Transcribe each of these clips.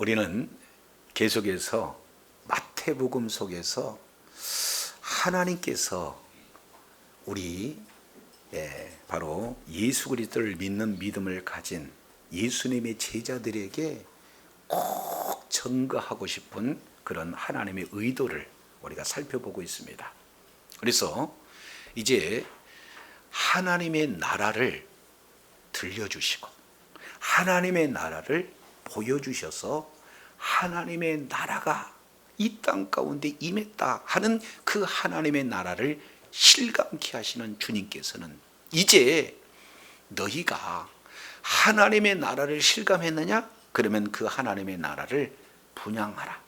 우리는 계속해서 마태복음 속에서 하나님께서 우리 바로 예수 그리스도를 믿는 믿음을 가진 예수님의 제자들에게 꼭 전가하고 싶은 그런 하나님의 의도를 우리가 살펴보고 있습니다. 그래서 이제 하나님의 나라를 들려주시고 하나님의 나라를 보여주셔서 하나님의 나라가 이 땅 가운데 임했다 하는 그 하나님의 나라를 실감케 하시는 주님께서는 이제 너희가 하나님의 나라를 실감했느냐? 그러면 그 하나님의 나라를 분향하라.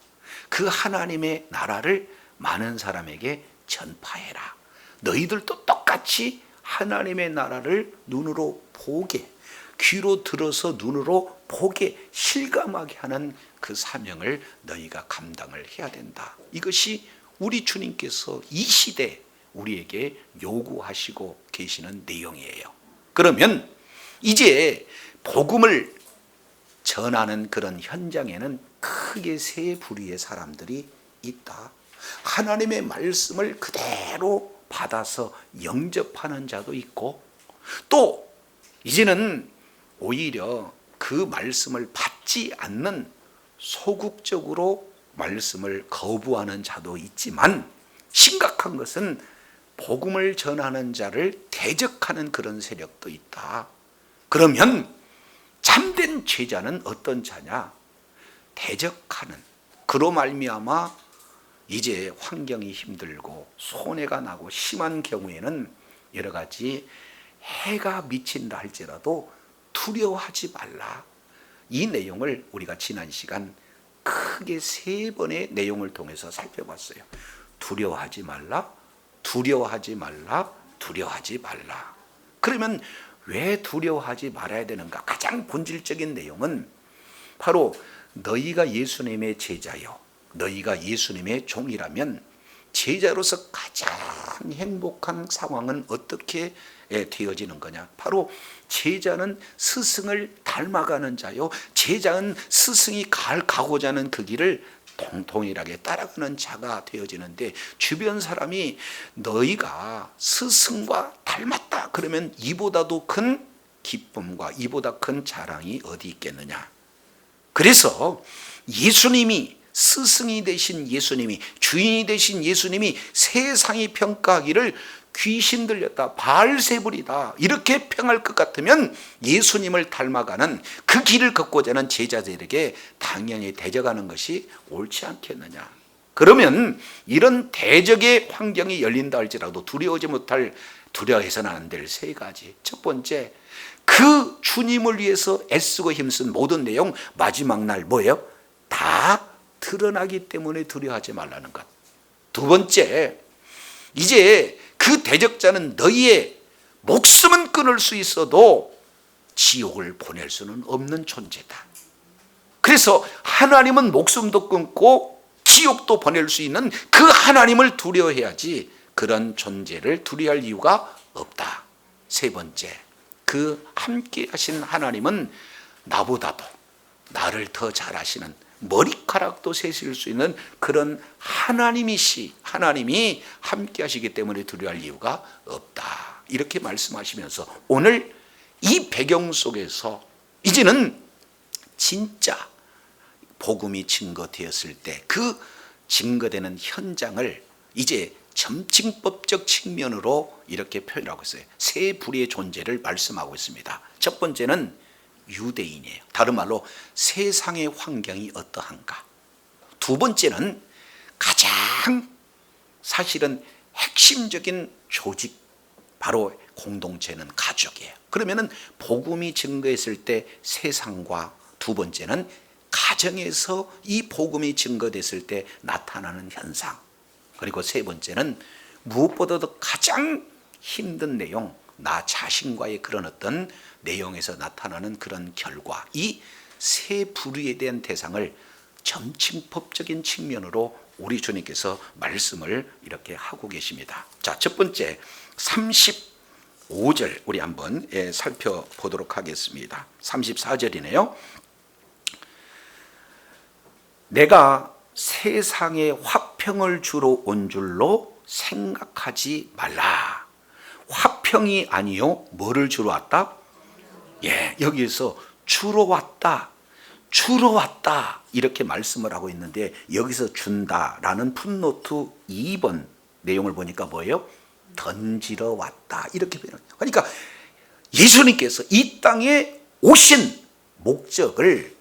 그 하나님의 나라를 많은 사람에게 전파해라. 너희들도 똑같이 하나님의 나라를 눈으로 보게, 귀로 들어서 눈으로 보게, 실감하게 하는 그 사명을 너희가 감당을 해야 된다. 이것이 우리 주님께서 이 시대 우리에게 요구하시고 계시는 내용이에요. 그러면 이제 복음을 전하는 그런 현장에는 크게 세 부류의 사람들이 있다. 하나님의 말씀을 그대로 받아서 영접하는 자도 있고, 또 이제는 오히려 그 말씀을 받지 않는 소극적으로 말씀을 거부하는 자도 있지만, 심각한 것은 복음을 전하는 자를 대적하는 그런 세력도 있다. 그러면 참된 제자는 어떤 자냐? 대적하는, 그로 말미암아 이제 환경이 힘들고 손해가 나고 심한 경우에는 여러 가지 해가 미친다 할지라도 두려워하지 말라. 이 내용을 우리가 지난 시간 크게 세 번의 내용을 통해서 살펴봤어요. 두려워하지 말라, 두려워하지 말라, 두려워하지 말라. 그러면 왜 두려워하지 말아야 되는가? 가장 본질적인 내용은 바로 너희가 예수님의 제자요, 너희가 예수님의 종이라면 제자로서 가장 행복한 상황은 어떻게 되어지는 거냐? 바로 제자는 스승을 닮아가는 자요, 제자는 스승이 가고자 하는 그 길을 동일하게 따라가는 자가 되어지는데, 주변 사람이 너희가 스승과 닮았다 그러면 이보다도 큰 기쁨과 이보다 큰 자랑이 어디 있겠느냐? 그래서 예수님이, 스승이 되신 예수님이, 주인이 되신 예수님이 세상이 평가하기를 귀신 들렸다, 바알세불이다 이렇게 평할 것 같으면 예수님을 닮아가는 그 길을 걷고자 하는 제자들에게 당연히 대적하는 것이 옳지 않겠느냐? 그러면 이런 대적의 환경이 열린다 할지라도 두려워하지 못할, 두려워해서는 안 될 세 가지. 첫 번째, 그 주님을 위해서 애쓰고 힘쓴 모든 내용 마지막 날 뭐예요? 다 드러나기 때문에 두려워하지 말라는 것. 두 번째, 이제 그 대적자는 너희의 목숨은 끊을 수 있어도 지옥을 보낼 수는 없는 존재다. 그래서 하나님은 목숨도 끊고 지옥도 보낼 수 있는 그 하나님을 두려워해야지 그런 존재를 두려워할 이유가 없다. 세 번째, 그 함께 하신 하나님은 나보다도 나를 더 잘 아시는, 머리카락도 세실 수 있는 그런 하나님이 함께 하시기 때문에 두려워할 이유가 없다. 이렇게 말씀하시면서 오늘 이 배경 속에서 이제는 진짜 복음이 증거되었을 때 그 증거되는 현장을 이제 점칭법적 측면으로 이렇게 표현하고 있어요. 세 부류의 존재를 말씀하고 있습니다. 첫 번째는 유대인이에요. 다른 말로 세상의 환경이 어떠한가. 두 번째는 가장 사실은 핵심적인 조직, 바로 공동체는 가족이에요. 그러면은 복음이 증거했을 때 세상과, 두 번째는 가정에서 이 복음이 증거됐을 때 나타나는 현상, 그리고 세 번째는 무엇보다도 가장 힘든 내용, 나 자신과의 그런 어떤 내용에서 나타나는 그런 결과, 이 세 부류에 대한 대상을 점칭법적인 측면으로 우리 주님께서 말씀을 이렇게 하고 계십니다. 자, 첫 번째 35절 우리 한번 살펴보도록 하겠습니다. 34절이네요. 내가 세상에 화평을 주러 온 줄로 생각하지 말라. 화평이 아니요, 뭐를 주러 왔다? 예, 여기에서 주러 왔다, 주러 왔다 이렇게 말씀을 하고 있는데, 여기서 준다라는 풋노트 2번 내용을 보니까 뭐예요? 던지러 왔다 이렇게 표현해요. 그러니까 예수님께서 이 땅에 오신 목적을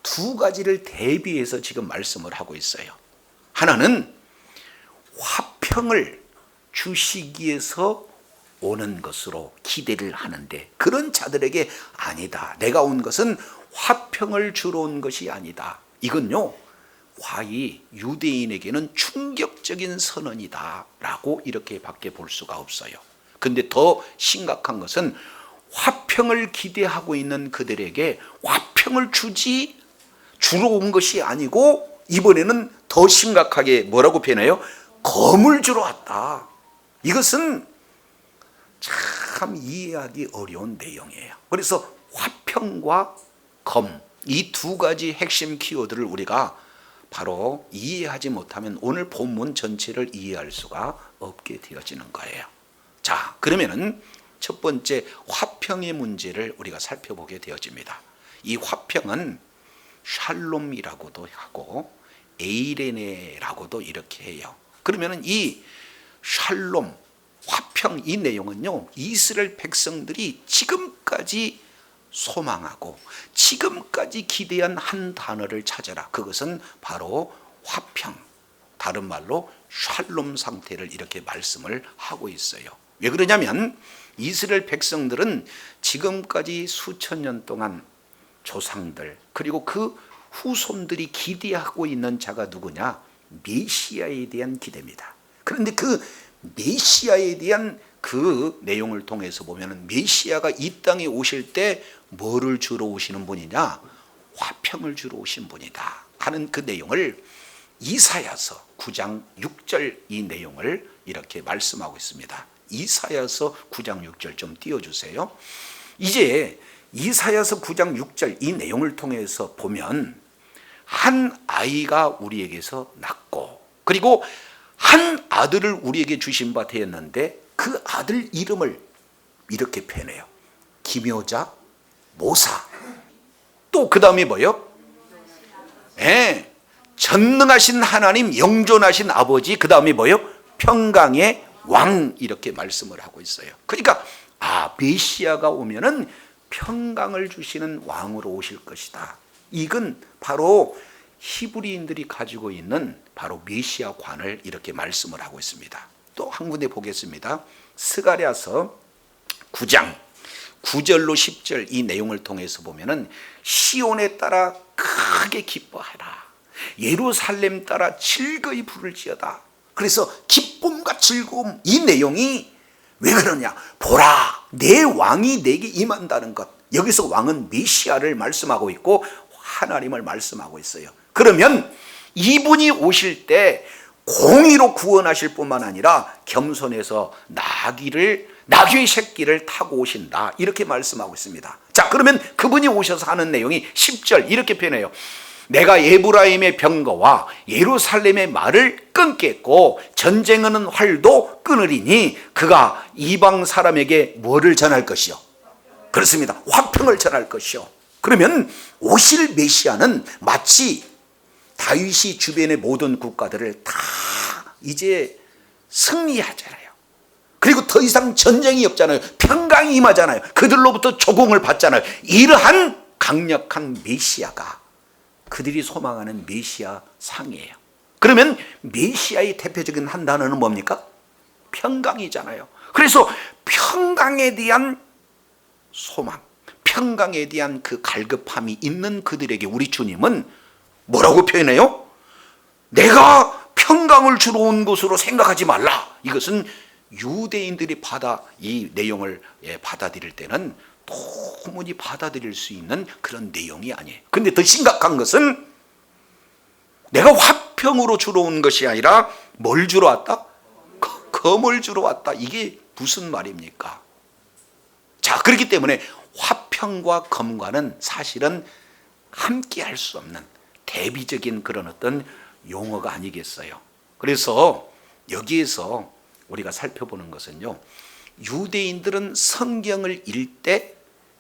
두 가지를 대비해서 지금 말씀을 하고 있어요. 하나는 화평을 주시기 위해서 오는 것으로 기대를 하는데, 그런 자들에게 아니다, 내가 온 것은 화평을 주러 온 것이 아니다, 이건요 과히 유대인에게는 충격적인 선언이다 라고 이렇게 밖에 볼 수가 없어요. 근데 더 심각한 것은 화평을 기대하고 있는 그들에게 화평을 주러 온 것이 아니고, 이번에는 더 심각하게 뭐라고 표현해요? 검을 주러 왔다. 이것은 참 이해하기 어려운 내용이에요. 그래서 화평과 검, 이 두 가지 핵심 키워드를 우리가 바로 이해하지 못하면 오늘 본문 전체를 이해할 수가 없게 되어지는 거예요. 자, 그러면은 첫 번째 화평의 문제를 우리가 살펴보게 되어집니다. 이 화평은 샬롬이라고도 하고 에이레네라고도 이렇게 해요. 그러면은 이 샬롬, 화평, 이 내용은요 이스라엘 백성들이 지금까지 소망하고 지금까지 기대한 한 단어를 찾아라. 그것은 바로 화평, 다른 말로 샬롬 상태를 이렇게 말씀을 하고 있어요. 왜 그러냐면 이스라엘 백성들은 지금까지 수천 년 동안 조상들, 그리고 그 후손들이 기대하고 있는 자가 누구냐? 메시아에 대한 기대입니다. 그런데 그 메시아에 대한 그 내용을 통해서 보면 메시아가 이 땅에 오실 때 뭐를 주러 오시는 분이냐? 화평을 주러 오신 분이다 하는 그 내용을 이사야서 9장 6절 이 내용을 이렇게 말씀하고 있습니다. 이사야서 9장 6절 좀 띄워주세요. 이제 이사야서 9장 6절 이 내용을 통해서 보면 한 아이가 우리에게서 낳고, 그리고 한 아들을 우리에게 주신 바 되었는데, 그 아들 이름을 이렇게 표현해요. 기묘자, 모사. 또 그 다음에 뭐예요? 네, 전능하신 하나님, 영존하신 아버지. 그 다음에 뭐예요? 평강의 왕. 이렇게 말씀을 하고 있어요. 그러니까 메시아가 오면은 평강을 주시는 왕으로 오실 것이다. 이건 바로 히브리인들이 가지고 있는 바로 메시아관을 이렇게 말씀을 하고 있습니다. 또 한 군데 보겠습니다. 스가랴서 9장 9절로 10절 이 내용을 통해서 보면은 시온에 따라 크게 기뻐하라, 예루살렘 따라 즐거이 부를지어다. 그래서 기쁨과 즐거움, 이 내용이 왜 그러냐? 보라, 내 왕이 내게 임한다는 것. 여기서 왕은 메시아를 말씀하고 있고 하나님을 말씀하고 있어요. 그러면 이분이 오실 때 공의로 구원하실 뿐만 아니라 겸손해서 나귀의 새끼를 타고 오신다, 이렇게 말씀하고 있습니다. 자, 그러면 그분이 오셔서 하는 내용이 10절 이렇게 표현해요. 내가 에브라임의 병거와 예루살렘의 말을 끊겠고 전쟁하는 활도 끊으리니 그가 이방 사람에게 뭐를 전할 것이요? 그렇습니다. 화평을 전할 것이요. 그러면 오실 메시아는 마치 다윗이 주변의 모든 국가들을 다 이제 승리하잖아요. 그리고 더 이상 전쟁이 없잖아요. 평강이 임하잖아요. 그들로부터 조공을 받잖아요. 이러한 강력한 메시아가 그들이 소망하는 메시아 상이에요. 그러면 메시아의 대표적인 한 단어는 뭡니까? 평강이잖아요. 그래서 평강에 대한 소망, 평강에 대한 그 갈급함이 있는 그들에게 우리 주님은 뭐라고 표현해요? 내가 평강을 주러 온 것으로 생각하지 말라. 이것은 유대인들이 이 내용을 받아들일 때는 도무지 받아들일 수 있는 그런 내용이 아니에요. 근데 더 심각한 것은 내가 화평으로 주러 온 것이 아니라 뭘 주러 왔다? 검을 주러 왔다. 이게 무슨 말입니까? 자, 그렇기 때문에 화평과 검과는 사실은 함께 할 수 없는 대비적인 그런 어떤 용어가 아니겠어요. 그래서 여기에서 우리가 살펴보는 것은요, 유대인들은 성경을 읽을 때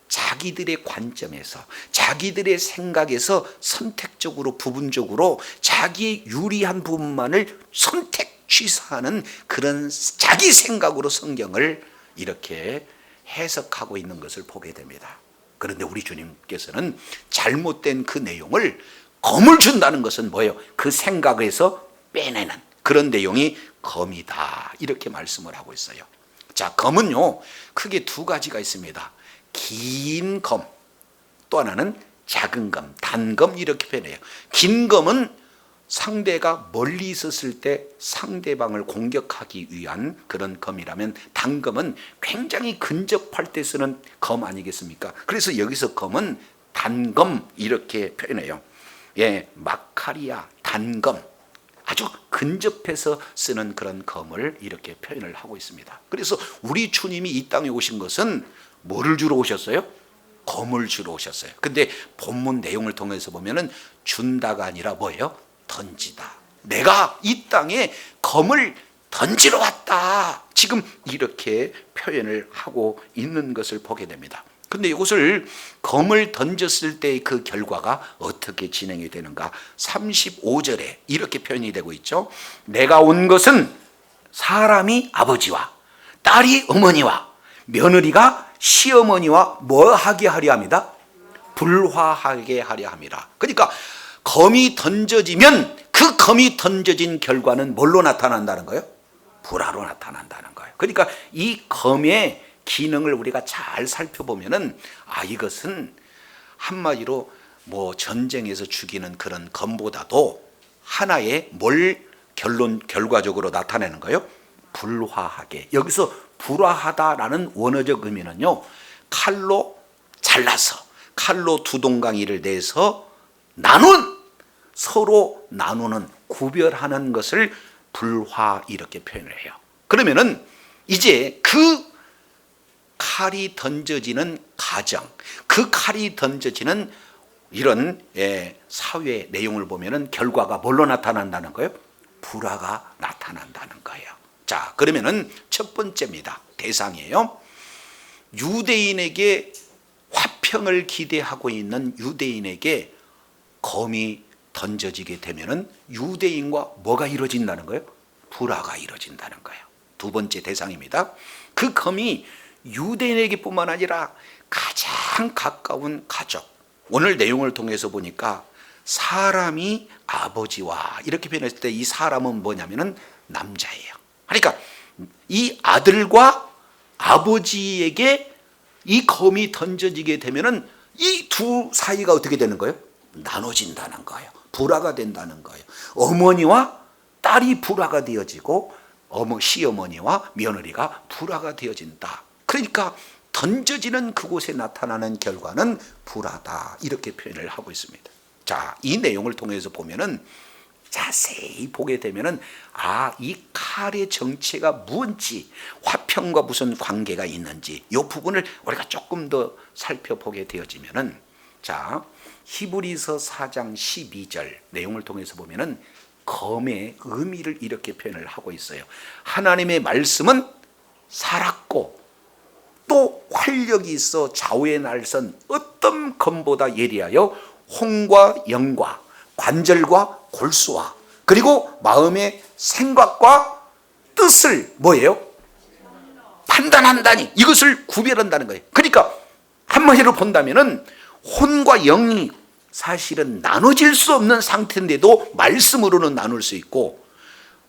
자기들의 관점에서, 자기들의 생각에서 선택적으로, 부분적으로 자기의 유리한 부분만을 선택 취사하는 그런 자기 생각으로 성경을 이렇게 해석하고 있는 것을 보게 됩니다. 그런데 우리 주님께서는 잘못된 그 내용을 검을 준다는 것은 뭐예요? 그 생각에서 빼내는 그런 내용이 검이다, 이렇게 말씀을 하고 있어요. 자, 검은요 크게 두 가지가 있습니다. 긴 검, 또 하나는 작은 검, 단검, 이렇게 표현해요. 긴 검은 상대가 멀리 있었을 때 상대방을 공격하기 위한 그런 검이라면, 단검은 굉장히 근접할 때 쓰는 검 아니겠습니까? 그래서 여기서 검은 단검 이렇게 표현해요. 예, 마카리아, 단검, 아주 근접해서 쓰는 그런 검을 이렇게 표현을 하고 있습니다. 그래서 우리 주님이 이 땅에 오신 것은 뭐를 주러 오셨어요? 검을 주러 오셨어요. 근데 본문 내용을 통해서 보면은 준다가 아니라 뭐예요? 던지다. 내가 이 땅에 검을 던지러 왔다, 지금 이렇게 표현을 하고 있는 것을 보게 됩니다. 근데 이것을 검을 던졌을 때의 그 결과가 어떻게 진행이 되는가? 35절에 이렇게 표현이 되고 있죠. 내가 온 것은 사람이 아버지와 딸이 어머니와 며느리가 시어머니와 뭐 하게 하려 합니다? 불화하게 하려 합니다. 그러니까 검이 던져지면 그 검이 던져진 결과는 뭘로 나타난다는 거예요? 불화로 나타난다는 거예요. 그러니까 이 검의 기능을 우리가 잘 살펴보면은, 아, 이것은 한마디로 뭐 전쟁에서 죽이는 그런 검보다도 하나의 뭘 결과적으로 나타내는 거예요? 불화하게. 여기서 불화하다라는 원어적 의미는요, 칼로 잘라서, 칼로 두 동강이를 내서 서로 나누는, 구별하는 것을 불화, 이렇게 표현을 해요. 그러면은 이제 그 칼이 던져지는 가정, 그 칼이 던져지는 이런 사회 내용을 보면은 결과가 뭘로 나타난다는 거예요? 불화가 나타난다는 거예요. 자, 그러면은 첫 번째입니다. 대상이에요. 유대인에게 화평을 기대하고 있는 유대인에게 검이 던져지게 되면은 유대인과 뭐가 이루어진다는 거예요? 불화가 이루어진다는 거예요. 두 번째 대상입니다. 그 검이 유대인에게 뿐만 아니라 가장 가까운 가족, 오늘 내용을 통해서 보니까 사람이 아버지와 이렇게 표현했을 때 이 사람은 뭐냐면은 남자예요. 그러니까 이 아들과 아버지에게 이 검이 던져지게 되면은 이 두 사이가 어떻게 되는 거예요? 나눠진다는 거예요. 불화가 된다는 거예요. 어머니와 딸이 불화가 되어지고 시어머니와 며느리가 불화가 되어진다. 그러니까 던져지는 그곳에 나타나는 결과는 불화다, 이렇게 표현을 하고 있습니다. 자, 이 내용을 통해서 보면은, 자세히 보게 되면은, 아, 이 칼의 정체가 무엇인지, 화평과 무슨 관계가 있는지, 이 부분을 우리가 조금 더 살펴보게 되어지면은, 자, 히브리서 4장 12절 내용을 통해서 보면은 검의 의미를 이렇게 표현을 하고 있어요. 하나님의 말씀은 살았고 또 활력이 있어 좌우의 날선 어떤 검보다 예리하여 혼과 영과 관절과 골수와 그리고 마음의 생각과 뜻을 뭐예요? 판단한다니, 이것을 구별한다는 거예요. 그러니까 한마디로 본다면은 혼과 영이 사실은 나눠질 수 없는 상태인데도 말씀으로는 나눌 수 있고,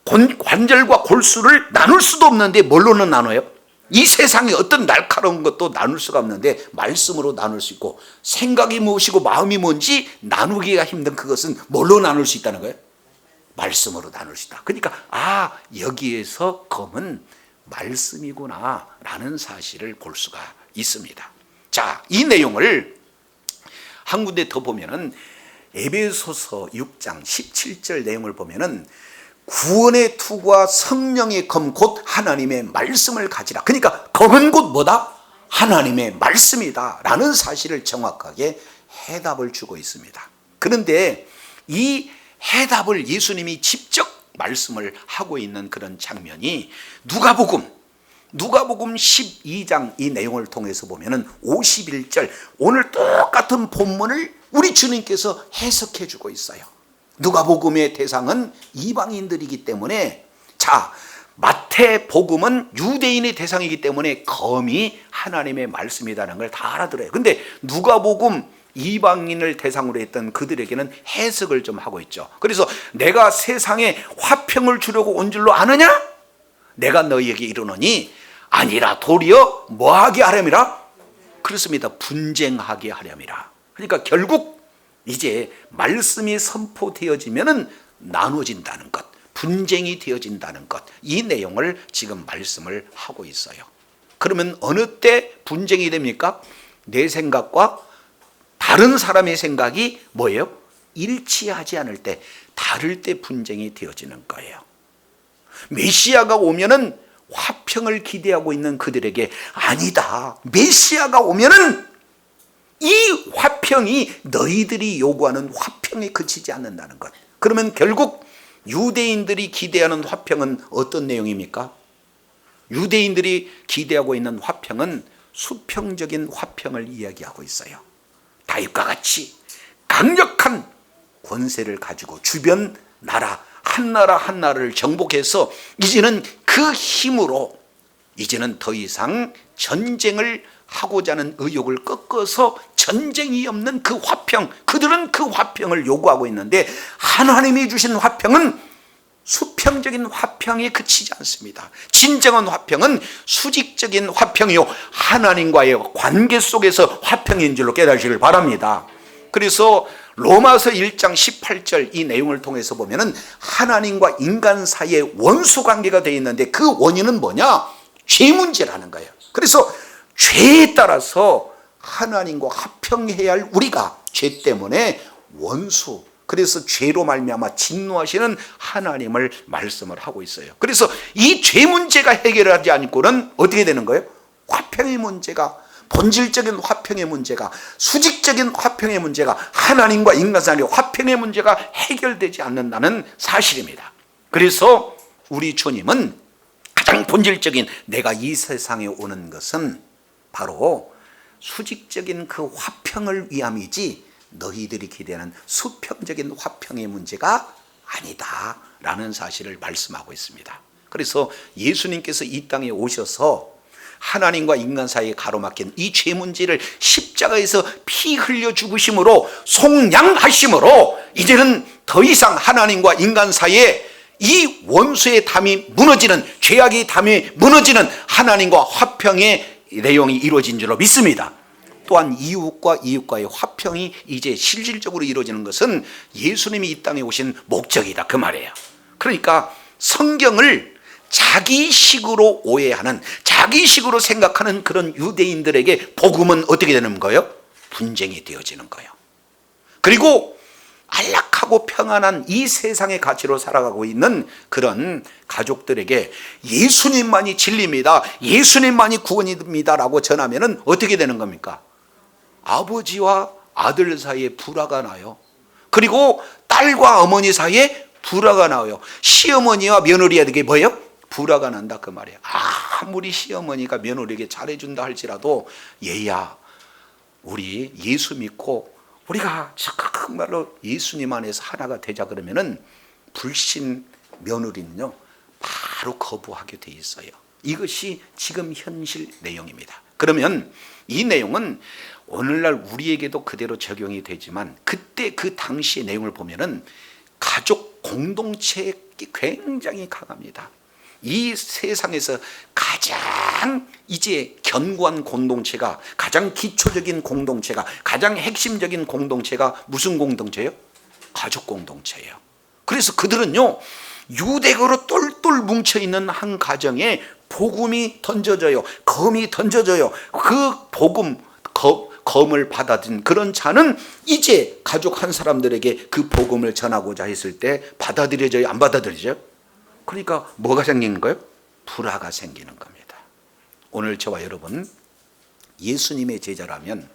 관절과 골수를 나눌 수도 없는데 뭘로는 나눠요? 이 세상에 어떤 날카로운 것도 나눌 수가 없는데 말씀으로 나눌 수 있고, 생각이 무엇이고 마음이 뭔지 나누기가 힘든 그것은 뭘로 나눌 수 있다는 거예요? 말씀으로 나눌 수 있다. 그러니까 아, 여기에서 검은 말씀이구나 라는 사실을 볼 수가 있습니다. 자, 이 내용을 한 군데 더 보면은 에베소서 6장 17절 내용을 보면은 구원의 투구와 성령의 검 곧 하나님의 말씀을 가지라. 그러니까 검은 곧 뭐다? 하나님의 말씀이다 라는 사실을 정확하게 해답을 주고 있습니다. 그런데 이 해답을 예수님이 직접 말씀을 하고 있는 그런 장면이 누가복음 12장 이 내용을 통해서 보면은 51절 오늘 똑같은 본문을 우리 주님께서 해석해 주고 있어요. 누가복음의 대상은 이방인들이기 때문에, 자, 마태복음은 유대인의 대상이기 때문에 검이 하나님의 말씀이라는 걸 다 알아들어요. 근데 누가복음 이방인을 대상으로 했던 그들에게는 해석을 좀 하고 있죠. 그래서 내가 세상에 화평을 주려고 온 줄로 아느냐? 내가 너희에게 이르노니 아니라 도리어 뭐하게 하렴이라? 그렇습니다. 분쟁하게 하렴이라. 그러니까 결국 이제 말씀이 선포되어지면은 나눠진다는 것, 분쟁이 되어진다는 것, 이 내용을 지금 말씀을 하고 있어요. 그러면 어느 때 분쟁이 됩니까? 내 생각과 다른 사람의 생각이 뭐예요? 일치하지 않을 때, 다를 때 분쟁이 되어지는 거예요. 메시아가 오면은 화평을 기대하고 있는 그들에게 아니다, 메시아가 오면은 이 화평이 너희들이 요구하는 화평에 그치지 않는다는 것. 그러면 결국 유대인들이 기대하는 화평은 어떤 내용입니까? 유대인들이 기대하고 있는 화평은 수평적인 화평을 이야기하고 있어요. 다윗과 같이 강력한 권세를 가지고 주변 나라 한 나라를 정복해서 이제는 그 힘으로 이제는 더 이상 전쟁을 하고자 하는 의욕을 꺾어서 전쟁이 없는 그 화평, 그들은 그 화평을 요구하고 있는데 하나님이 주신 화평은 수평적인 화평에 그치지 않습니다. 진정한 화평은 수직적인 화평이요, 하나님과의 관계 속에서 화평인 줄로 깨달으시길 바랍니다. 그래서 로마서 1장 18절 이 내용을 통해서 보면은 하나님과 인간 사이에 원수 관계가 되어 있는데 그 원인은 뭐냐? 죄 문제라는 거예요. 그래서 죄에 따라서 하나님과 화평해야 할 우리가 죄 때문에 원수, 그래서 죄로 말미암아 진노하시는 하나님을 말씀을 하고 있어요. 그래서 이 죄 문제가 해결하지 않고는 어떻게 되는 거예요? 화평의 문제가, 본질적인 화평의 문제가, 수직적인 화평의 문제가, 하나님과 인간 사이의 화평의 문제가 해결되지 않는다는 사실입니다. 그래서 우리 주님은 가장 본질적인, 내가 이 세상에 오는 것은 바로 수직적인 그 화평을 위함이지 너희들이 기대하는 수평적인 화평의 문제가 아니다 라는 사실을 말씀하고 있습니다. 그래서 예수님께서 이 땅에 오셔서 하나님과 인간 사이에 가로막힌 이 죄 문제를 십자가에서 피 흘려 죽으심으로 속량하심으로 이제는 더 이상 하나님과 인간 사이에 이 원수의 담이 무너지는, 죄악의 담이 무너지는 하나님과 화평의 내용이 이루어진 줄로 믿습니다. 또한 이웃과 이웃과의 화평이 이제 실질적으로 이루어지는 것은 예수님이 이 땅에 오신 목적이다, 그 말이에요. 그러니까 성경을 자기식으로 오해하는, 자기식으로 생각하는 그런 유대인들에게 복음은 어떻게 되는 거예요? 분쟁이 되어지는 거예요. 그리고 안락하고 평안한 이 세상의 가치로 살아가고 있는 그런 가족들에게 예수님만이 진리입니다, 예수님만이 구원입니다 라고 전하면은 어떻게 되는 겁니까? 아버지와 아들 사이에 불화가 나요. 그리고 딸과 어머니 사이에 불화가 나요. 시어머니와 며느리에게 뭐예요? 불화가 난다, 그 말이에요. 아무리 시어머니가 며느리에게 잘해준다 할지라도 얘야, 우리 예수 믿고 우리가 정말로 예수님 안에서 하나가 되자 그러면은 불신 며느리는요 바로 거부하게 돼 있어요. 이것이 지금 현실 내용입니다. 그러면 이 내용은 오늘날 우리에게도 그대로 적용이 되지만 그때 그 당시의 내용을 보면은 가족 공동체에 굉장히 강합니다. 이 세상에서 가장 이제 견고한 공동체가, 가장 기초적인 공동체가, 가장 핵심적인 공동체가 무슨 공동체예요? 가족 공동체예요. 그래서 그들은요 유대교로 똘똘 뭉쳐있는 한 가정에 복음이 던져져요, 검이 던져져요. 그 복음, 검을 받아든 그런 자는 이제 가족 한 사람들에게 그 복음을 전하고자 했을 때 받아들여져요, 안 받아들여져요? 그러니까 뭐가 생기는 거예요? 불화가 생기는 겁니다. 오늘 저와 여러분 예수님의 제자라면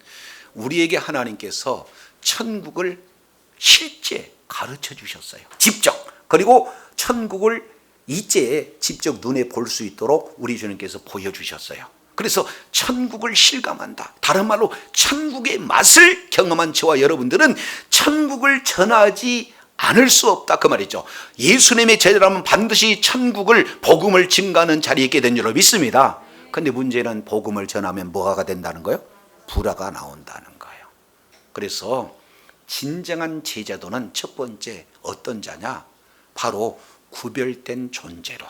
우리에게 하나님께서 천국을 실제 가르쳐 주셨어요. 직접. 그리고 천국을 이제 직접 눈에 볼 수 있도록 우리 주님께서 보여주셨어요. 그래서 천국을 실감한다. 다른 말로 천국의 맛을 경험한 저와 여러분들은 천국을 전하지 않을 수 없다 그 말이죠. 예수님의 제자라면 반드시 천국을 복음을 증가하는 자리에 있게 된 줄로 믿습니다. 그런데 문제는 복음을 전하면 뭐가 된다는 거예요? 불화가 나온다는 거예요. 그래서 진정한 제자도는 첫 번째 어떤 자냐? 바로 구별된 존재로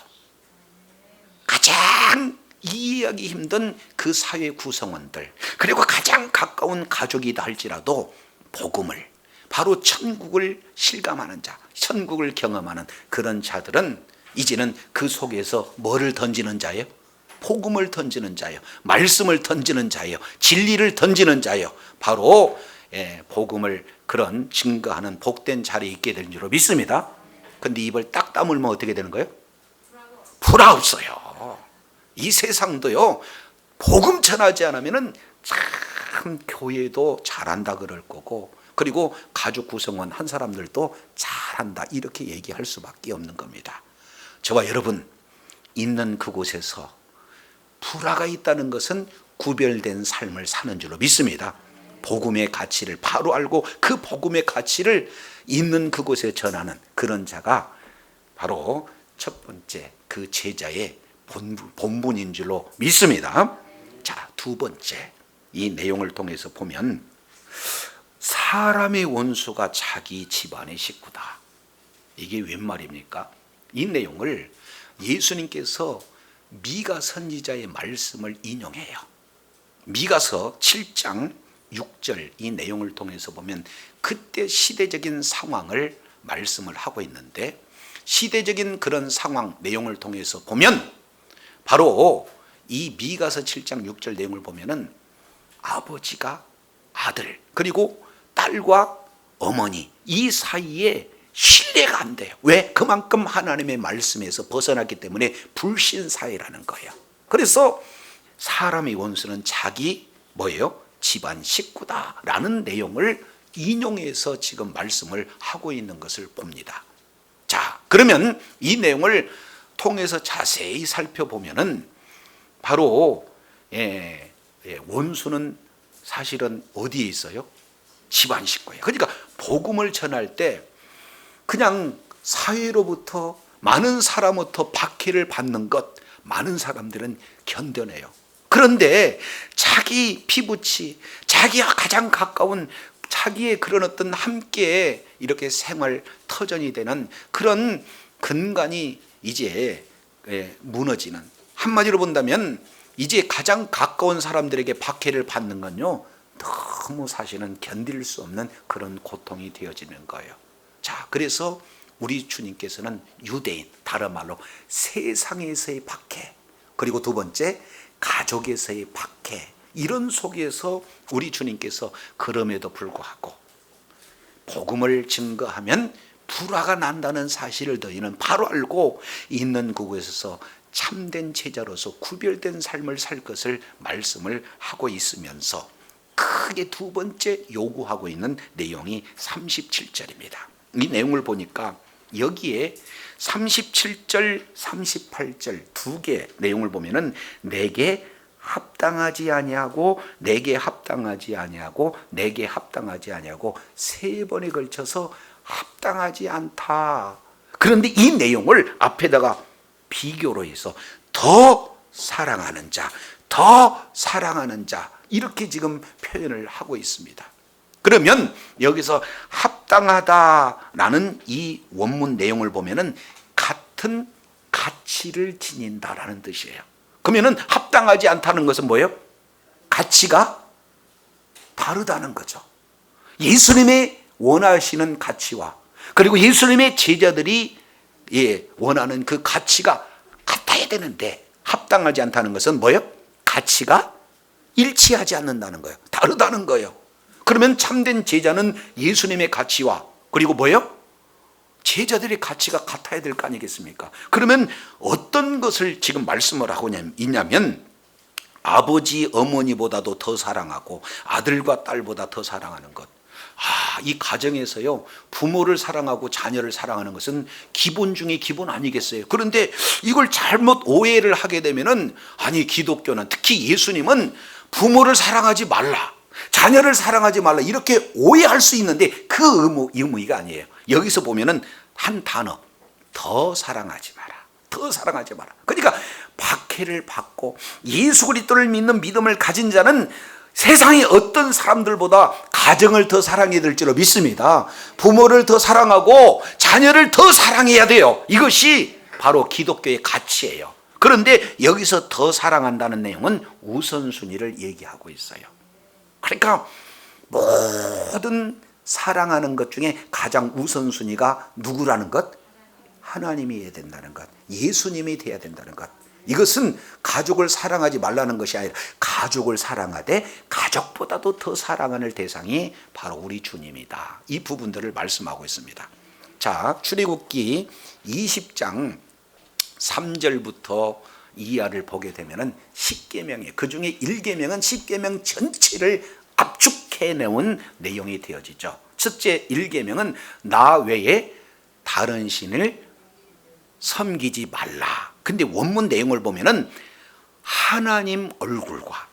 가장 이해하기 힘든 그 사회 구성원들, 그리고 가장 가까운 가족이다 할지라도 복음을, 바로 천국을 실감하는 자, 천국을 경험하는 그런 자들은 이제는 그 속에서 뭐를 던지는 자예요? 복음을 던지는 자예요. 말씀을 던지는 자예요. 진리를 던지는 자예요. 바로 복음을 그런 증거하는 복된 자리에 있게 되는 줄로 믿습니다. 근데 입을 딱 다물면 어떻게 되는 거예요? 불화 없어요. 이 세상도요, 복음 전하지 않으면은 참 교회도 잘한다 그럴 거고, 그리고 가족 구성원 한 사람들도 잘한다 이렇게 얘기할 수밖에 없는 겁니다. 저와 여러분 있는 그곳에서 불화가 있다는 것은 구별된 삶을 사는 줄로 믿습니다. 복음의 가치를 바로 알고 그 복음의 가치를 있는 그곳에 전하는 그런 자가 바로 첫 번째 그 제자의 본분인 줄로 믿습니다. 자, 두 번째, 이 내용을 통해서 보면 사람의 원수가 자기 집안의 식구다. 이게 웬 말입니까? 이 내용을 예수님께서 미가 선지자의 말씀을 인용해요. 미가서 7장 6절 이 내용을 통해서 보면 그때 시대적인 상황을 말씀을 하고 있는데, 시대적인 그런 상황 내용을 통해서 보면 바로 이 미가서 7장 6절 내용을 보면은 아버지가 아들 그리고 딸과 어머니 이 사이에 신뢰가 안 돼요. 왜? 그만큼 하나님의 말씀에서 벗어났기 때문에 불신사회라는 거예요. 그래서 사람의 원수는 자기 뭐예요? 집안 식구다라는 내용을 인용해서 지금 말씀을 하고 있는 것을 봅니다. 자, 그러면 이 내용을 통해서 자세히 살펴보면은 바로 원수는 사실은 어디에 있어요? 집안 식구예요. 그러니까 복음을 전할 때 그냥 사회로부터 많은 사람부터 박해를 받는 것 많은 사람들은 견뎌내요. 그런데 자기 피부치, 자기와 가장 가까운 자기의 그런 어떤 함께 이렇게 생활 터전이 되는 그런 근간이 이제 무너지는, 한마디로 본다면 이제 가장 가까운 사람들에게 박해를 받는 건요 너무 사실은 견딜 수 없는 그런 고통이 되어지는 거예요. 자, 그래서 우리 주님께서는 유대인, 다른 말로 세상에서의 박해, 그리고 두 번째 가족에서의 박해, 이런 속에서 우리 주님께서 그럼에도 불구하고 복음을 증거하면 불화가 난다는 사실을 너희는 바로 알고 있는 그곳에서 참된 제자로서 구별된 삶을 살 것을 말씀을 하고 있으면서 크게 두 번째 요구하고 있는 내용이 37절입니다. 이 내용을 보니까 여기에 37절, 38절 두 개 내용을 보면은 내게 합당하지 아니하고 내게 합당하지 아니하고 내게 합당하지 아니하고 세 번에 걸쳐서 합당하지 않다. 그런데 이 내용을 앞에다가 비교로 해서 더 사랑하는 자, 더 사랑하는 자 이렇게 지금 표현을 하고 있습니다. 그러면 여기서 합당하다라는 이 원문 내용을 보면은 같은 가치를 지닌다라는 뜻이에요. 그러면은 합당하지 않다는 것은 뭐예요? 가치가 다르다는 거죠. 예수님의 원하시는 가치와 그리고 예수님의 제자들이 원하는 그 가치가 같아야 되는데 합당하지 않다는 것은 뭐예요? 가치가 일치하지 않는다는 거예요. 다르다는 거예요. 그러면 참된 제자는 예수님의 가치와 그리고 뭐예요? 제자들의 가치가 같아야 될 거 아니겠습니까? 그러면 어떤 것을 지금 말씀을 하고 있냐면 아버지 어머니보다도 더 사랑하고 아들과 딸보다 더 사랑하는 것. 이 가정에서요, 부모를 사랑하고 자녀를 사랑하는 것은 기본 중에 기본 아니겠어요? 그런데 이걸 잘못 오해를 하게 되면은, 아니, 기독교는, 특히 예수님은 부모를 사랑하지 말라, 자녀를 사랑하지 말라, 이렇게 오해할 수 있는데 그 의미가 아니에요. 여기서 보면은 한 단어, 더 사랑하지 마라. 더 사랑하지 마라. 그러니까 박해를 받고 예수 그리스도를 믿는 믿음을 가진 자는 세상의 어떤 사람들보다 가정을 더 사랑해야 될 줄로 믿습니다. 부모를 더 사랑하고 자녀를 더 사랑해야 돼요. 이것이 바로 기독교의 가치예요. 그런데 여기서 더 사랑한다는 내용은 우선순위를 얘기하고 있어요. 그러니까 모든 사랑하는 것 중에 가장 우선순위가 누구라는 것? 하나님이어야 된다는 것, 예수님이 돼야 된다는 것. 이것은 가족을 사랑하지 말라는 것이 아니라 가족을 사랑하되 가족보다도 더 사랑하는 대상이 바로 우리 주님이다. 이 부분들을 말씀하고 있습니다. 자, 출애굽기 20장 3절부터 이하를 보게 되면은 10계명이에요. 그 중에 1계명은 10계명 전체를 압축해 내온 내용이 되어지죠. 첫째 1계명은 나 외에 다른 신을 섬기지 말라. 근데 원문 내용을 보면은 하나님 얼굴과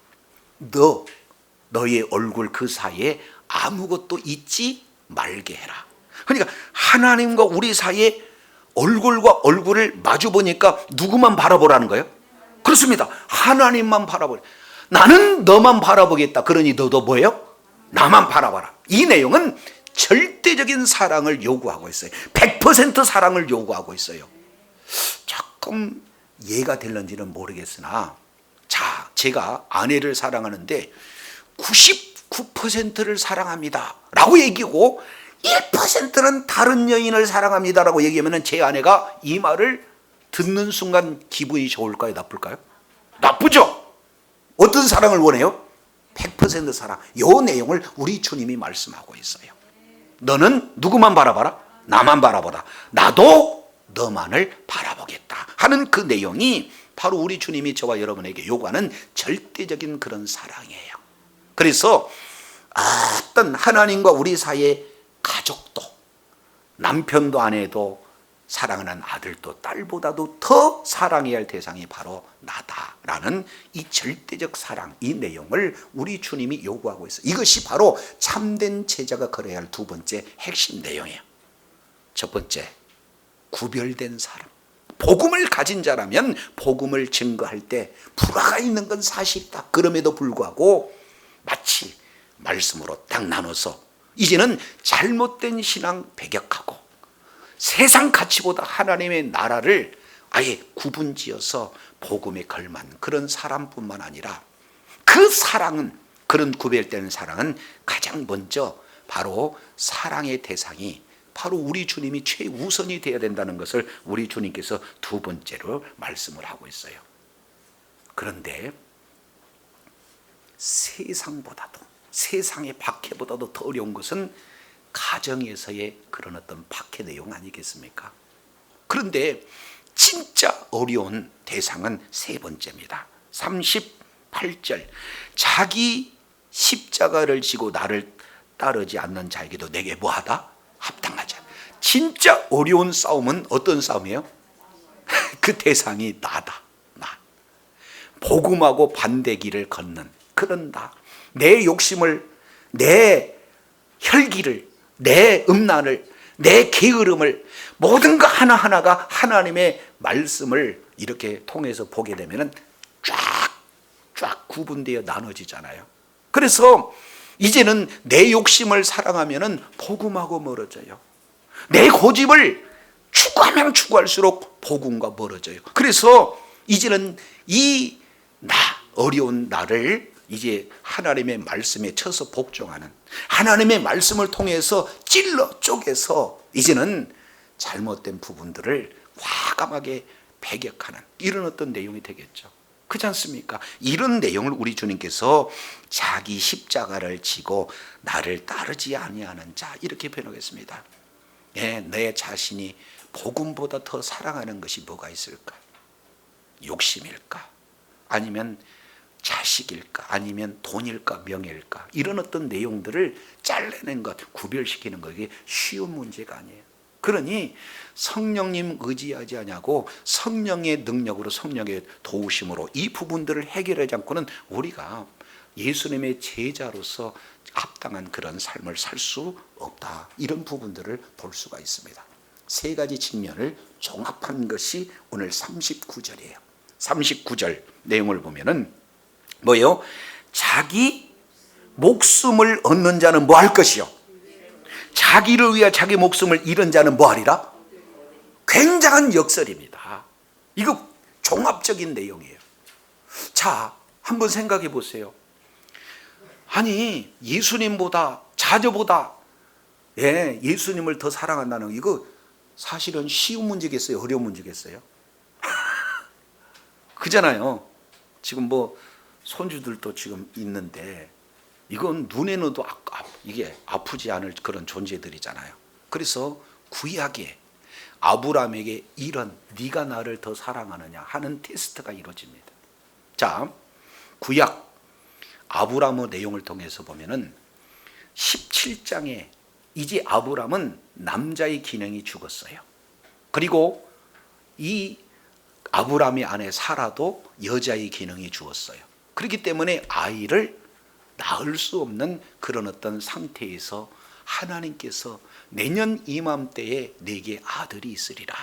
너의 얼굴 그 사이에 아무것도 있지 말게 해라. 그러니까 하나님과 우리 사이에 얼굴과 얼굴을 마주 보니까 누구만 바라보라는 거예요? 그렇습니다. 하나님만 바라보래. 나는 너만 바라보겠다. 그러니 너도 뭐예요? 나만 바라봐라. 이 내용은 절대적인 사랑을 요구하고 있어요. 100% 사랑을 요구하고 있어요. 조금 이해가 될런지는 모르겠으나, 자, 제가 아내를 사랑하는데 99%를 사랑합니다 라고 얘기하고 1%는 다른 여인을 사랑합니다 라고 얘기하면 제 아내가 이 말을 듣는 순간 기분이 좋을까요? 나쁠까요? 나쁘죠. 어떤 사랑을 원해요? 100% 사랑. 이 내용을 우리 주님이 말씀하고 있어요. 너는 누구만 바라봐라? 나만 바라보라. 나도 너만을 바라보겠다 하는 그 내용이 바로 우리 주님이 저와 여러분에게 요구하는 절대적인 그런 사랑이에요. 그래서 어떤 하나님과 우리 사이의 가족도, 남편도 아내도, 사랑하는 아들도 딸보다도 더 사랑해야 할 대상이 바로 나다라는 이 절대적 사랑, 이 내용을 우리 주님이 요구하고 있어요. 이것이 바로 참된 제자가 걸어야 할 두 번째 핵심 내용이에요. 첫 번째, 구별된 사람. 복음을 가진 자라면 복음을 증거할 때 불화가 있는 건 사실이다. 그럼에도 불구하고 마치 말씀으로 딱 나눠서 이제는 잘못된 신앙 배격하고 세상 가치보다 하나님의 나라를 아예 구분지어서 복음에 걸맞는 그런 사람뿐만 아니라, 그 사랑은, 그런 구별되는 사랑은 가장 먼저 바로 사랑의 대상이 바로 우리 주님이 최우선이 되어야 된다는 것을 우리 주님께서 두 번째로 말씀을 하고 있어요. 그런데 세상보다도, 세상의 박해보다도 더 어려운 것은 가정에서의 그런 어떤 박해 내용 아니겠습니까? 그런데 진짜 어려운 대상은 세 번째입니다. 38절, 자기 십자가를 지고 나를 따르지 않는 자에게도 내게 뭐하다? 합당하지 않아. 진짜 어려운 싸움은 어떤 싸움이에요? 그 대상이 나다. 나. 복음하고 반대길을 걷는 그런 나. 내 욕심을, 내 혈기를, 내 음란을, 내 게으름을, 모든 거 하나하나가 하나님의 말씀을 이렇게 통해서 보게 되면 쫙 구분되어 나눠지잖아요. 그래서 이제는 내 욕심을 사랑하면 복음하고 멀어져요. 내 고집을 추구하면 추구할수록 복음과 멀어져요. 그래서 이제는 이 나, 어려운 나를 이제 하나님의 말씀에 쳐서 복종하는, 하나님의 말씀을 통해서 찔러 쪼개서 이제는 잘못된 부분들을 과감하게 배격하는 이런 어떤 내용이 되겠죠. 그렇지 않습니까? 이런 내용을 우리 주님께서 자기 십자가를 지고 나를 따르지 아니하는 자, 이렇게 표현하겠습니다. 내 자신이 복음보다 더 사랑하는 것이 뭐가 있을까? 욕심일까? 아니면 자식일까 아니면 돈일까 명예일까 이런 어떤 내용들을 잘라낸 것, 구별시키는 것이 쉬운 문제가 아니에요. 그러니 성령님 의지하지 않냐고 성령의 능력으로 성령의 도우심으로 이 부분들을 해결하지 않고는 우리가 예수님의 제자로서 합당한 그런 삶을 살 수 없다. 이런 부분들을 볼 수가 있습니다. 세 가지 측면을 종합한 것이 오늘 39절이에요. 39절 내용을 보면은 뭐예요? 자기 목숨을 얻는 자는 뭐 할 것이요? 자기를 위해 자기 목숨을 잃은 자는 뭐 하리라? 굉장한 역설입니다. 이거 종합적인 내용이에요. 자, 한번 생각해 보세요. 아니, 예수님보다, 자녀보다 예수님을 더 사랑한다는 이거 사실은 쉬운 문제겠어요? 어려운 문제겠어요? 그잖아요. 지금 뭐 손주들도 지금 있는데 이건 눈에는 이게 아프지 않을 그런 존재들이잖아요. 그래서 구약에 아브라함에게 이런 네가 나를 더 사랑하느냐 하는 테스트가 이루어집니다. 자, 구약 아브라함의 내용을 통해서 보면은 17장에 이제 아브라함은 남자의 기능이 죽었어요. 그리고 이 아브라함의 아내 사라도 여자의 기능이 죽었어요. 그렇기 때문에 아이를 낳을 수 없는 그런 어떤 상태에서 하나님께서 내년 이맘때에 내게 아들이 있으리라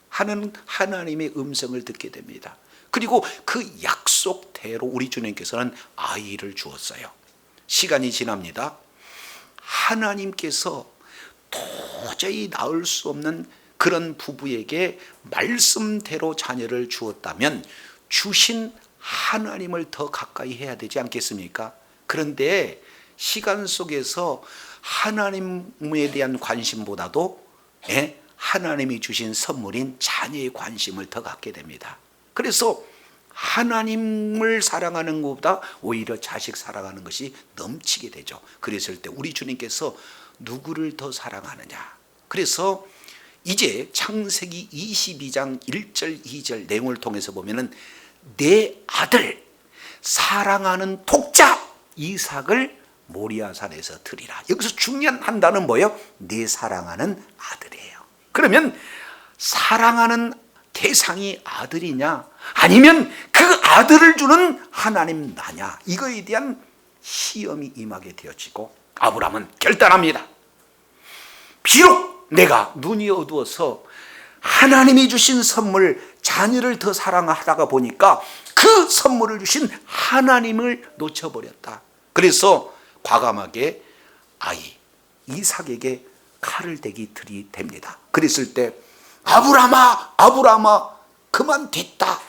하는 하나님의 음성을 듣게 됩니다. 그리고 그 약속대로 우리 주님께서는 아이를 주었어요. 시간이 지납니다. 하나님께서 도저히 낳을 수 없는 그런 부부에게 말씀대로 자녀를 주었다면 주신 하나님을 더 가까이 해야 되지 않겠습니까? 그런데 시간 속에서 하나님에 대한 관심보다도 하나님이 주신 선물인 자녀의 관심을 더 갖게 됩니다. 그래서 하나님을 사랑하는 것보다 오히려 자식 사랑하는 것이 넘치게 되죠. 그랬을 때 우리 주님께서 누구를 더 사랑하느냐? 그래서 이제 창세기 22장 1절 2절 내용을 통해서 보면은 내 아들 사랑하는 독자 이삭을 모리아산에서 드리라. 여기서 중요한 단어는 뭐예요? 내 사랑하는 아들이에요. 그러면 사랑하는 대상이 아들이냐 아니면 그 아들을 주는 하나님 나냐, 이거에 대한 시험이 임하게 되어지고 아브라함은 결단합니다. 비록 내가 눈이 어두워서 하나님이 주신 선물 자녀를 더 사랑하다가 보니까 그 선물을 주신 하나님을 놓쳐버렸다. 그래서 과감하게 아이 이삭에게 칼을 대기 들이댑니다. 그랬을 때 아브라함아 아브라함아 그만 됐다.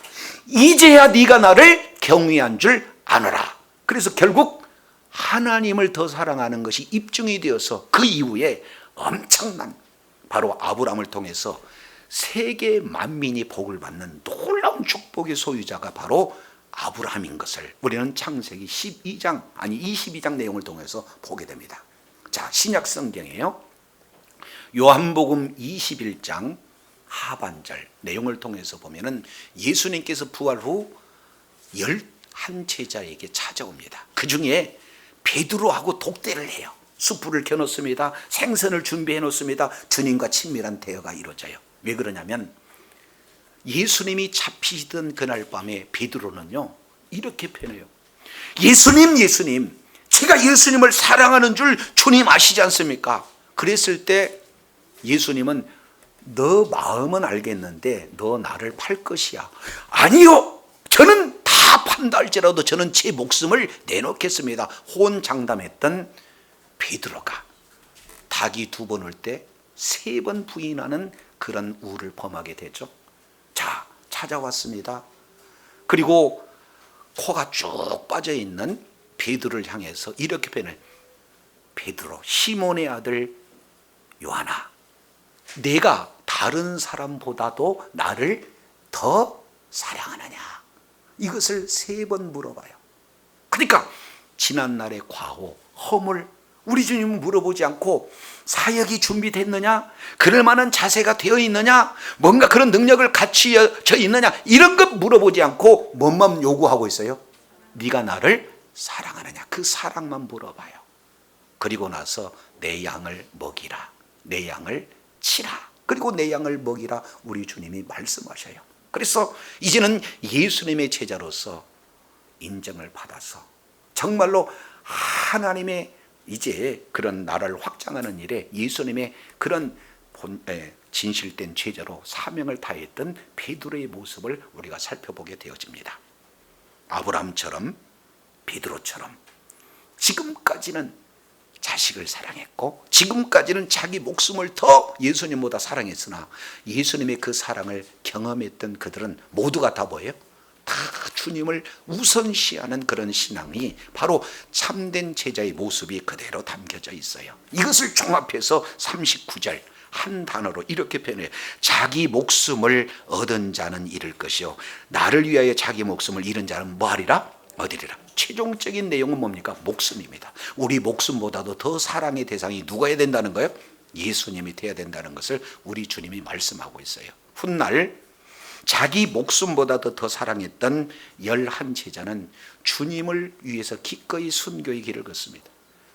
이제야 네가 나를 경외한 줄 아노라. 그래서 결국 하나님을 더 사랑하는 것이 입증이 되어서 그 이후에 엄청난 바로 아브라함을 통해서 세계 만민이 복을 받는 놀라운 축복의 소유자가 바로 아브라함인 것을 우리는 창세기 22장 내용을 통해서 보게 됩니다. 자, 신약 성경이에요. 요한복음 21장 하반절 내용을 통해서 보면은 예수님께서 부활 후 11제자에게 찾아옵니다. 그 중에 베드로하고 독대를 해요. 숯불을 켜놓습니다. 생선을 준비해 놓습니다. 주님과 친밀한 대화가 이루어져요. 왜 그러냐면 예수님이 잡히시던 그날 밤에 베드로는요 이렇게 표현해요. 예수님 제가 예수님을 사랑하는 줄 주님 아시지 않습니까? 그랬을 때 예수님은 너 마음은 알겠는데 너 나를 팔 것이야. 아니요, 저는 다 판다 할지라도 저는 제 목숨을 내놓겠습니다. 호언장담했던 베드로가 닭이 2번 올 때 3번 부인하는 그런 우를 범하게 되죠. 자, 찾아왔습니다. 그리고 코가 쭉 빠져있는 베드로를 향해서 이렇게 표현해요. 베드로, 시몬의 아들 요한아, 내가 다른 사람보다도 나를 더 사랑하느냐? 이것을 3번 물어봐요. 그러니까 지난날의 과오, 허물 우리 주님은 물어보지 않고 사역이 준비됐느냐? 그럴 만한 자세가 되어 있느냐? 뭔가 그런 능력을 갖추어져 있느냐? 이런 것 물어보지 않고 뭔만 요구하고 있어요? 네가 나를 사랑하느냐, 그 사랑만 물어봐요. 그리고 나서 내 양을 먹이라, 내 양을 치라, 그리고 내 양을 먹이라 우리 주님이 말씀하셔요. 그래서 이제는 예수님의 제자로서 인정을 받아서 정말로 하나님의 이제 그런 나라를 확장하는 일에 예수님의 그런 진실된 제자로 사명을 다했던 베드로의 모습을 우리가 살펴보게 되어집니다. 아브라함처럼, 베드로처럼 지금까지는 자식을 사랑했고, 지금까지는 자기 목숨을 더 예수님보다 사랑했으나 예수님의 그 사랑을 경험했던 그들은 모두가 다 뭐예요? 다 주님을 우선시하는 그런 신앙이 바로 참된 제자의 모습이 그대로 담겨져 있어요. 이것을 종합해서 39절 한 단어로 이렇게 표현해요. 자기 목숨을 얻은 자는 잃을 것이요, 나를 위하여 자기 목숨을 잃은 자는 뭐하리라? 얻으리라. 최종적인 내용은 뭡니까? 목숨입니다. 우리 목숨보다도 더 사랑의 대상이 누가 해야 된다는 거예요? 예수님이 되어야 된다는 것을 우리 주님이 말씀하고 있어요. 훗날 자기 목숨보다도 더 사랑했던 11 제자는 주님을 위해서 기꺼이 순교의 길을 걷습니다.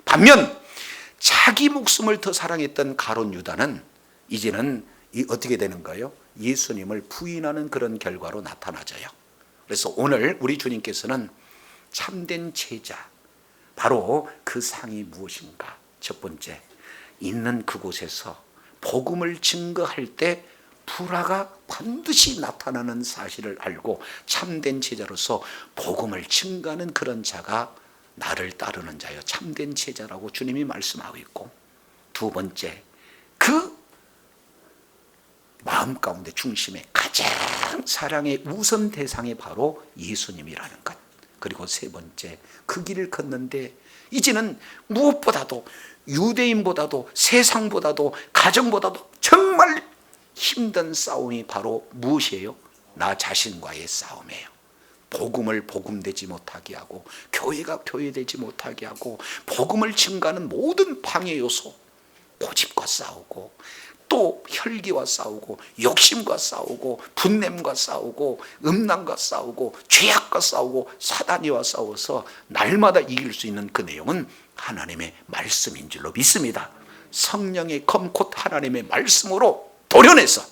반면 자기 목숨을 더 사랑했던 가룟 유다는 이제는 어떻게 되는가요? 예수님을 부인하는 그런 결과로 나타나져요. 그래서 오늘 우리 주님께서는 참된 제자, 바로 그 상이 무엇인가? 첫 번째, 있는 그곳에서 복음을 증거할 때 불화가 반드시 나타나는 사실을 알고 참된 제자로서 복음을 증거하는 그런 자가 나를 따르는 자요, 참된 제자라고 주님이 말씀하고 있고, 두 번째, 그 마음 가운데 중심에 가장 사랑의 우선 대상이 바로 예수님이라는 것. 그리고 세 번째, 그 길을 걷는데 이제는 무엇보다도, 유대인보다도, 세상보다도, 가정보다도 정말 힘든 싸움이 바로 무엇이에요? 나 자신과의 싸움이에요. 복음을 복음되지 못하게 하고, 교회가 교회되지 못하게 하고, 복음을 증가하는 모든 방해 요소, 고집과 싸우고, 또 혈기와 싸우고, 욕심과 싸우고, 분냄과 싸우고, 음란과 싸우고, 죄악과 싸우고, 사단이와 싸워서 날마다 이길 수 있는 그 내용은 하나님의 말씀인 줄로 믿습니다. 성령의 검 곧 하나님의 말씀으로 도려내서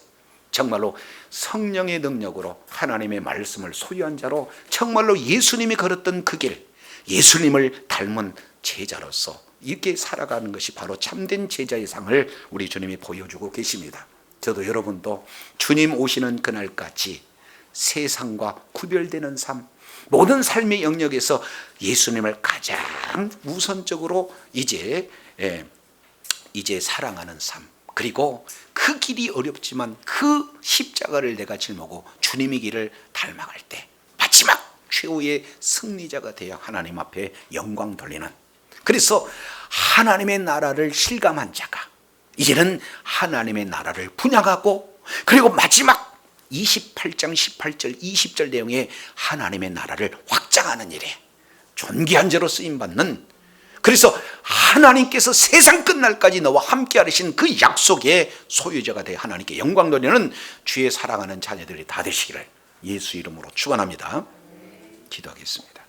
정말로 성령의 능력으로 하나님의 말씀을 소유한 자로 정말로 예수님이 걸었던 그 길, 예수님을 닮은 제자로서 이렇게 살아가는 것이 바로 참된 제자의 상을 우리 주님이 보여주고 계십니다. 저도 여러분도 주님 오시는 그날까지 세상과 구별되는 삶, 모든 삶의 영역에서 예수님을 가장 우선적으로 이제 사랑하는 삶, 그리고 그 길이 어렵지만 그 십자가를 내가 짊어지고 주님의 길을 닮아갈 때 마지막 최후의 승리자가 되어 하나님 앞에 영광 돌리는, 그래서 하나님의 나라를 실감한 자가 이제는 하나님의 나라를 분양하고, 그리고 마지막 28장 18절 20절 내용에 하나님의 나라를 확장하는 일에 존귀한 자로 쓰임받는, 그래서 하나님께서 세상 끝날까지 너와 함께 하신 그 약속의 소유자가 되어 하나님께 영광 돌리는 주의 사랑하는 자녀들이 다 되시기를 예수 이름으로 축원합니다. 기도하겠습니다.